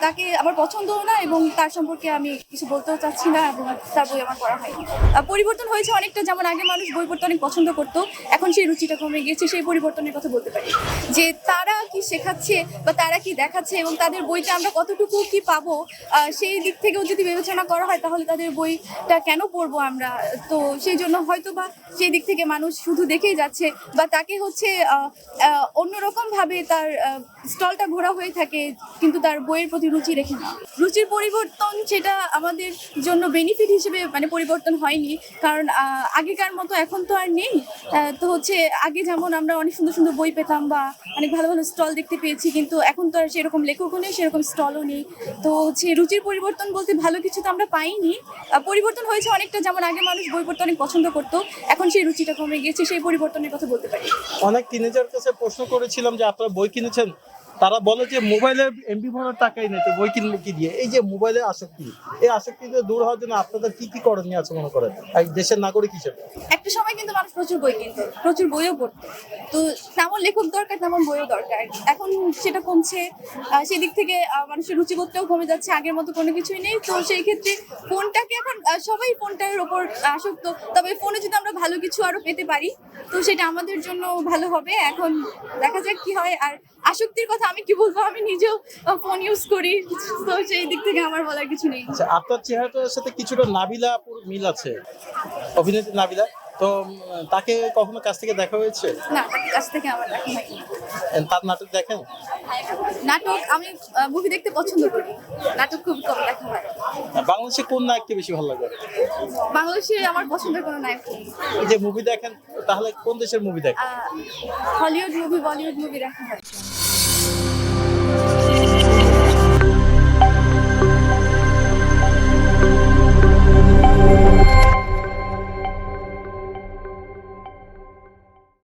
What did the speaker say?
তাকে আমার পছন্দও না এবং তার সম্পর্কে আমি কিছু বলতেও চাচ্ছি না এবং তার বই আমার পড়া হয়নি। পরিবর্তন হয়েছে অনেকটা, যেমন আগে মানুষ বই পড়তে অনেক পছন্দ করতো, এখন সেই রুচিটা কমে গিয়েছে। সেই পরিবর্তনের কথা বলতে পারি যে তারা কি শেখাচ্ছে বা তারা কি দেখাচ্ছে এবং তাদের বইতে আমরা কতটুকু কি পাবো, সেই দিক থেকেও যদি বিবেচনা করা হয় তাহলে তাদের বইটা কেন পড়বো আমরা। তো সেই জন্য হয়তো বা সেই দিক থেকে মানুষ শুধু দেখেই যাচ্ছে বা তাকে হচ্ছে অন্যরকম ভাবে তার স্টলটা ঘোরা হয়ে থাকে, কিন্তু তার বইয়ের প্রতি রুচি রেখে না। রুচির পরিবর্তন সেটা আমাদের জন্য বেনিফিট হিসেবে মানে পরিবর্তন হয়নি, কারণ আগেকার মতো এখন তো আর নেই। তো হচ্ছে আগে যেমন আমরা অনেক সুন্দর সুন্দর বই পেতাম বা অনেক ভালো ভালো স্টল দেখতে পেয়েছি, কিন্তু এখন তো আর সেরকম লেখকও নেই, সেরকম স্টলও নেই। তো হচ্ছে রুচির পরিবর্তন বলতে ভালো কিছু তো আমরা পাইনি। পরিবর্তন হয়েছে অনেকটা, যেমন আগে মানুষ বই পড়তে অনেক পছন্দ করতো, এখন সেই রুচিটা কমে গিয়েছে। সেই পরিবর্তনের কথা বলতে পারি। অনেক টিনেজার কাছে প্রশ্ন করেছিলাম যে আপনারা বই কিনেছেন, তারা বলে যে মোবাইলের এমবি ভরার টাকাই নেই, তো বই কিনবো কি দিয়ে। এই যে মোবাইলের আসক্তি, এই আসক্তি থেকে দূর হওয়ার জন্য আপনাদের কি কি করণীয় আছে মনে করেন এক দেশের নাগরিক হিসেবে? একটা সময় কিন্তু মানুষ প্রচুর বই কিনতো, প্রচুর বইও পড়তো। তো তেমন লেখক দরকার, তেমন বইও দরকার। এখন সেটা কমছে। সেদিক থেকে মানুষের রুচিবোধটাও কমে যাচ্ছে, আগের মতো কোনো কিছুই নেই। তো সেই ক্ষেত্রে ফোনটাকে এখন সবাই ফোনটার ওপর আসক্ত। তবে ফোনে যদি আমরা ভালো কিছু আরো পেতে পারি তো সেটা আমাদের জন্য ভালো হবে। এখন দেখা যাক কি হয়। আর আসক্তির কথা আমি কি বলবো, আমি নিজেও ফোন ইউজ করি, তো সেই দিক থেকে আমার বলার কিছু নেই। আচ্ছা, আপনার চেহারাটার সাথে কিছুটা নাবিলা আপুর মিল আছে, অভিনেত্রী নাবিলা। তো তাকে কখনো কাছ থেকে দেখা হয়েছে? না, তার কাছ থেকে আমার দেখা হয়নি। তার নাটক দেখেন? নাটক আমি মুভি দেখতে পছন্দ করি, নাটক খুব কম দেখা হয়। বাংলাদেশে কোন নায়ককে বেশি ভালো লাগে? বাংলাদেশের আমার পছন্দের কোনো নায়ক নেই। এই যে মুভি দেখেন, তাহলে কোন দেশের মুভি দেখেন? হলিউড মুভি, বলিউড মুভি দেখা হয়।